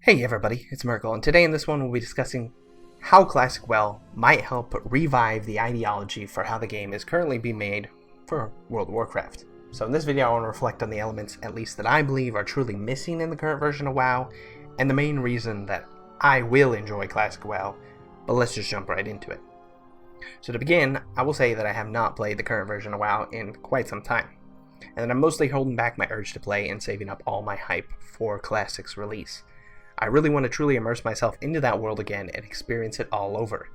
Hey everybody, it's Merkel, and today in this one we'll be discussing how Classic WoW might help revive the ideology for how the game is currently being made for World of Warcraft. So in this video I want to reflect on the elements, at least that I believe are truly missing in the current version of WoW, and the main reason that I will enjoy Classic WoW, but let's just jump right into it. So to begin, I will say that I have not played the current version of WoW in quite some time, and that I'm mostly holding back my urge to play and saving up all my hype for Classic's release. I really want to truly immerse myself into that world again and experience it all over.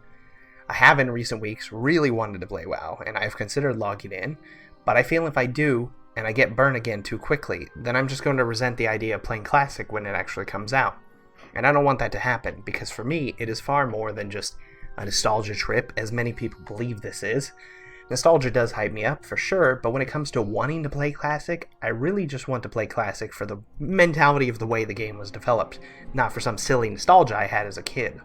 I have in recent weeks really wanted to play WoW, and I've considered logging in, but I feel if I do, and I get burned again too quickly, then I'm just going to resent the idea of playing Classic when it actually comes out. And I don't want that to happen, because for me, it is far more than just a nostalgia trip, as many people believe this is. Nostalgia does hype me up, for sure, but when it comes to wanting to play Classic, I really just want to play Classic for the mentality of the way the game was developed, not for some silly nostalgia I had as a kid.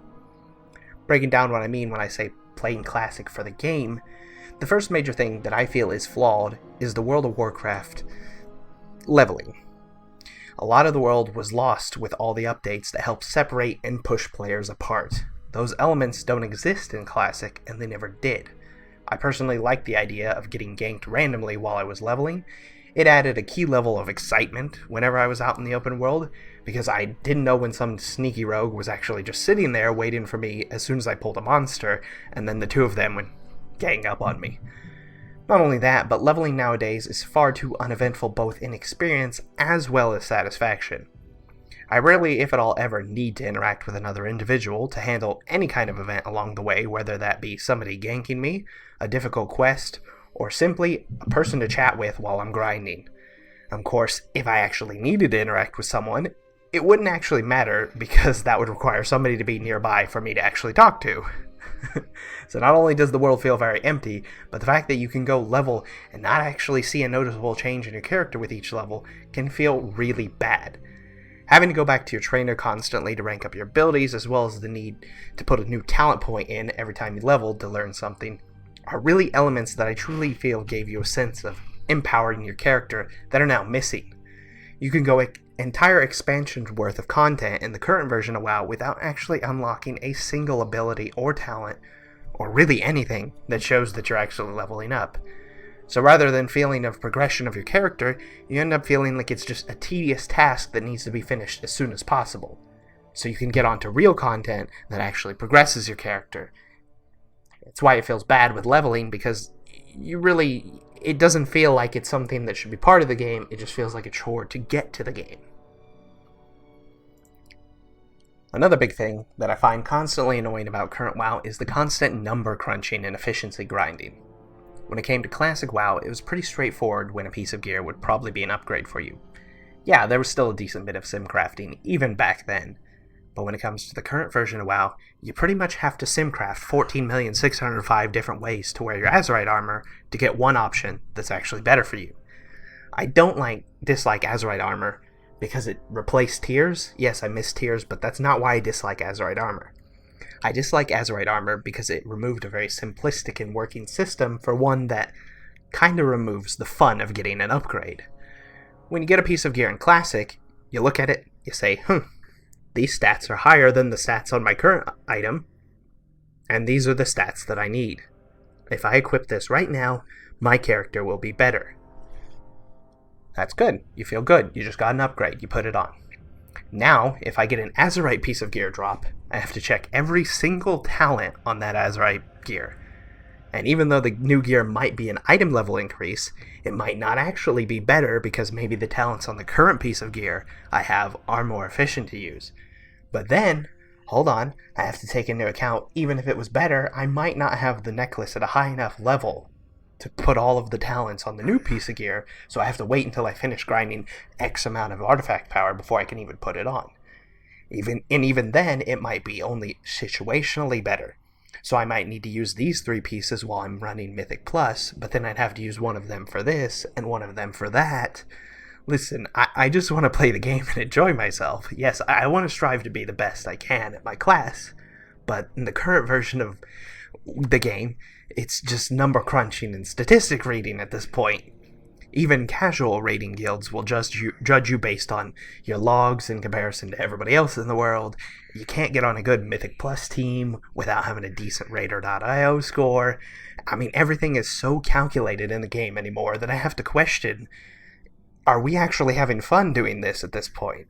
Breaking down what I mean when I say playing Classic for the game, the first major thing that I feel is flawed is the World of Warcraft leveling. A lot of the world was lost with all the updates that help separate and push players apart. Those elements don't exist in Classic, and they never did. I personally liked the idea of getting ganked randomly while I was leveling. It added a key level of excitement whenever I was out in the open world, because I didn't know when some sneaky rogue was actually just sitting there waiting for me as soon as I pulled a monster, and then the two of them would gang up on me. Not only that, but leveling nowadays is far too uneventful both in experience as well as satisfaction. I rarely, if at all ever, need to interact with another individual to handle any kind of event along the way, whether that be somebody ganking me, a difficult quest, or simply a person to chat with while I'm grinding. Of course, if I actually needed to interact with someone, it wouldn't actually matter because that would require somebody to be nearby for me to actually talk to. So not only does the world feel very empty, but the fact that you can go level and not actually see a noticeable change in your character with each level can feel really bad. Having to go back to your trainer constantly to rank up your abilities, as well as the need to put a new talent point in every time you level to learn something, are really elements that I truly feel gave you a sense of empowering your character that are now missing. You can go entire expansions worth of content in the current version of WoW without actually unlocking a single ability or talent, or really anything that shows that you're actually leveling up. So rather than feeling of progression of your character, you end up feeling like it's just a tedious task that needs to be finished as soon as possible. So you can get onto real content that actually progresses your character. It's why it feels bad with leveling, because it doesn't feel like it's something that should be part of the game, it just feels like a chore to get to the game. Another big thing that I find constantly annoying about current WoW is the constant number crunching and efficiency grinding. When it came to Classic WoW, it was pretty straightforward when a piece of gear would probably be an upgrade for you. Yeah, there was still a decent bit of sim crafting, even back then. But when it comes to the current version of WoW, you pretty much have to simcraft 14,605 different ways to wear your Azerite armor to get one option that's actually better for you. I don't dislike Azerite armor because it replaced tiers. Yes, I miss tiers, but that's not why I dislike Azerite armor. I dislike Azerite armor because it removed a very simplistic and working system for one that kinda removes the fun of getting an upgrade. When you get a piece of gear in Classic, you look at it, you say, these stats are higher than the stats on my current item, and these are the stats that I need. If I equip this right now, my character will be better. That's good. You feel good. You just got an upgrade. You put it on. Now, if I get an Azerite piece of gear drop, I have to check every single talent on that Azerite gear. And even though the new gear might be an item level increase, it might not actually be better because maybe the talents on the current piece of gear I have are more efficient to use. But then, hold on, I have to take into account even if it was better, I might not have the necklace at a high enough level to put all of the talents on the new piece of gear, so I have to wait until I finish grinding X amount of artifact power before I can even put it on. Even then, it might be only situationally better. So I might need to use these three pieces while I'm running Mythic Plus, but then I'd have to use one of them for this, and one of them for that. Listen, I just want to play the game and enjoy myself. Yes, I want to strive to be the best I can at my class, but in the current version of the game, it's just number crunching and statistic reading at this point. Even casual raiding guilds will judge you based on your logs in comparison to everybody else in the world. You can't get on a good Mythic Plus team without having a decent Raider.io score. I mean, everything is so calculated in the game anymore that I have to question, are we actually having fun doing this at this point?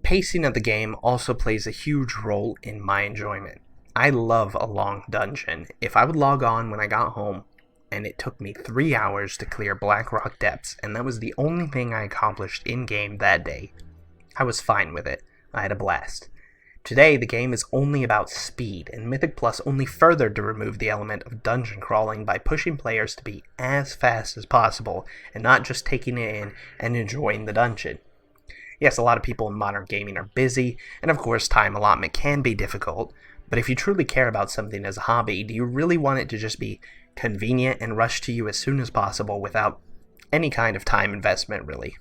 Pacing of the game also plays a huge role in my enjoyment. I love a long dungeon. If I would log on when I got home, and it took me 3 hours to clear Blackrock Depths, and that was the only thing I accomplished in-game that day, I was fine with it. I had a blast. Today, the game is only about speed, and Mythic Plus only furthered to remove the element of dungeon crawling by pushing players to be as fast as possible, and not just taking it in and enjoying the dungeon. Yes, a lot of people in modern gaming are busy, and of course time allotment can be difficult, but if you truly care about something as a hobby, do you really want it to just be convenient and rush to you as soon as possible without any kind of time investment, really?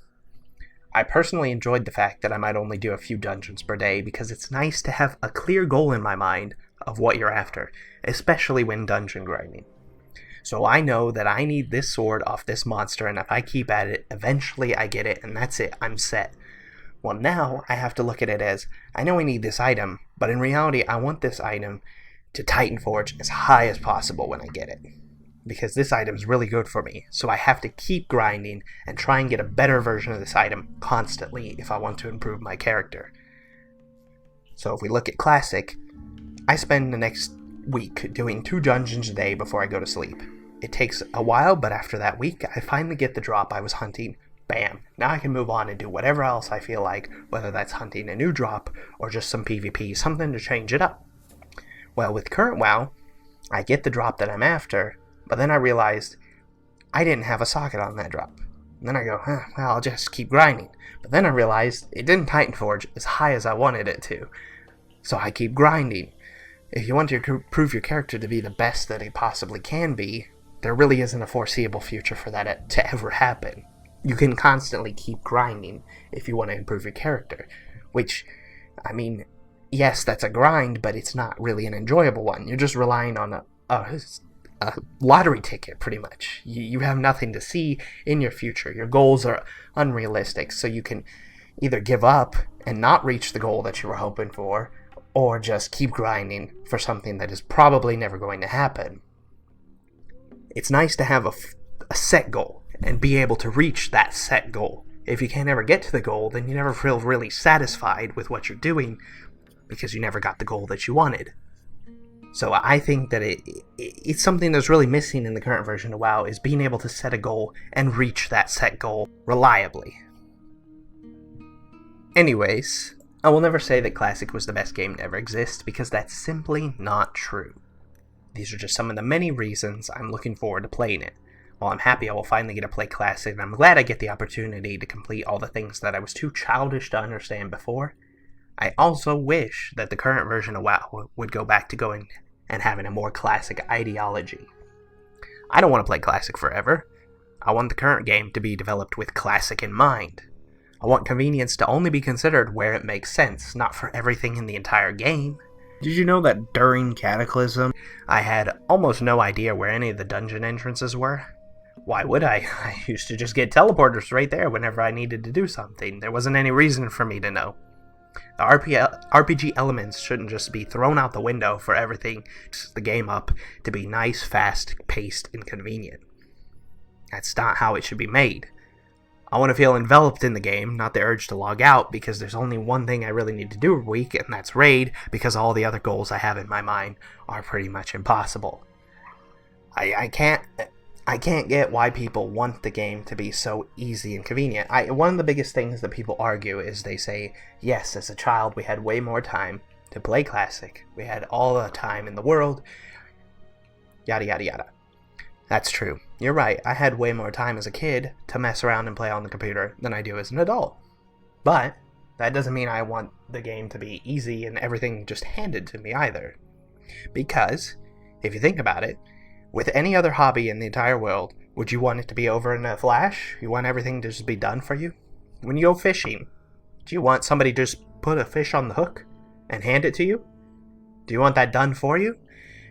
I personally enjoyed the fact that I might only do a few dungeons per day because it's nice to have a clear goal in my mind of what you're after, especially when dungeon grinding. So I know that I need this sword off this monster, and if I keep at it, eventually I get it, and that's it, I'm set. Well, now I have to look at it as, I know I need this item, but in reality I want this item to Titan Forge as high as possible when I get it. Because this item is really good for me, so I have to keep grinding and try and get a better version of this item constantly if I want to improve my character. So if we look at Classic, I spend the next week doing 2 dungeons a day before I go to sleep. It takes a while, but after that week, I finally get the drop I was hunting. Bam! Now I can move on and do whatever else I feel like, whether that's hunting a new drop or just some PvP, something to change it up. Well, with current WoW, I get the drop that I'm after, but then I realized I didn't have a socket on that drop. And then I go, well, I'll just keep grinding. But then I realized it didn't Titan Forge as high as I wanted it to. So I keep grinding. If you want to prove your character to be the best that he possibly can be, there really isn't a foreseeable future for that to ever happen. You can constantly keep grinding if you want to improve your character. Which, I mean, yes, that's a grind, but it's not really an enjoyable one. You're just relying on a lottery ticket, pretty much. You have nothing to see in your future. Your goals are unrealistic, so you can either give up and not reach the goal that you were hoping for, or just keep grinding for something that is probably never going to happen. It's nice to have a set goal and be able to reach that set goal. If you can't ever get to the goal, then you never feel really satisfied with what you're doing because you never got the goal that you wanted. So I think that it's something that's really missing in the current version of WoW, is being able to set a goal and reach that set goal reliably. Anyways, I will never say that Classic was the best game to ever exist, because that's simply not true. These are just some of the many reasons I'm looking forward to playing it. While I'm happy I will finally get to play Classic, and I'm glad I get the opportunity to complete all the things that I was too childish to understand before, I also wish that the current version of WoW would go back to going and having a more classic ideology. I don't want to play Classic forever. I want the current game to be developed with Classic in mind. I want convenience to only be considered where it makes sense, not for everything in the entire game. Did you know that during Cataclysm, I had almost no idea where any of the dungeon entrances were? Why would I? I used to just get teleporters right there whenever I needed to do something. There wasn't any reason for me to know. The RPG elements shouldn't just be thrown out the window for everything, just the game up to be nice, fast-paced, and convenient. That's not how it should be made. I want to feel enveloped in the game, not the urge to log out, because there's only one thing I really need to do a week, and that's raid, because all the other goals I have in my mind are pretty much impossible. I can't get why people want the game to be so easy and convenient. One of the biggest things that people argue is they say, yes, as a child we had way more time to play Classic. We had all the time in the world, yada yada yada. That's true. You're right. I had way more time as a kid to mess around and play on the computer than I do as an adult. But that doesn't mean I want the game to be easy and everything just handed to me either. Because, if you think about it, with any other hobby in the entire world, would you want it to be over in a flash? You want everything to just be done for you? When you go fishing, do you want somebody to just put a fish on the hook and hand it to you? Do you want that done for you?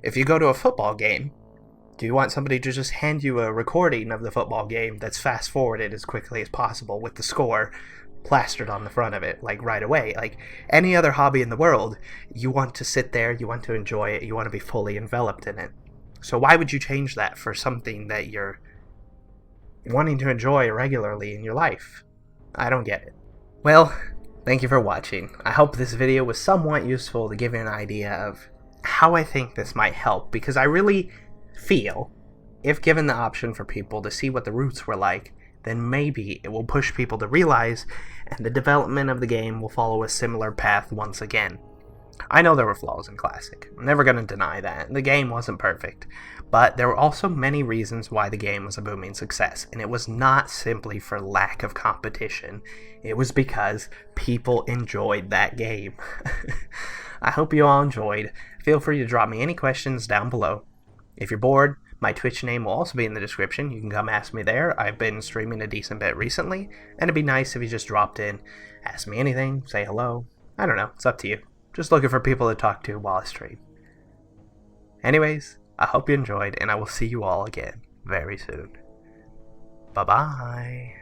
If you go to a football game, Do you want somebody to just hand you a recording of the football game that's fast forwarded as quickly as possible with the score plastered on the front of it, like right away? Like any other hobby in the world, you want to sit there, you want to enjoy it, you want to be fully enveloped in it. So why would you change that for something that you're wanting to enjoy regularly in your life? I don't get it. Well, thank you for watching. I hope this video was somewhat useful to give you an idea of how I think this might help, because I really feel, if given the option for people to see what the roots were like, then maybe it will push people to realize, and the development of the game will follow a similar path once again. I know there were flaws in Classic. I'm never going to deny that. The game wasn't perfect. But there were also many reasons why the game was a booming success, and it was not simply for lack of competition. It was because people enjoyed that game. I hope you all enjoyed. Feel free to drop me any questions down below. If you're bored, my Twitch name will also be in the description. You can come ask me there. I've been streaming a decent bit recently, and it'd be nice if you just dropped in, ask me anything, say hello. I don't know, it's up to you. Just looking for people to talk to while I stream. Anyways, I hope you enjoyed, and I will see you all again very soon. Bye-bye.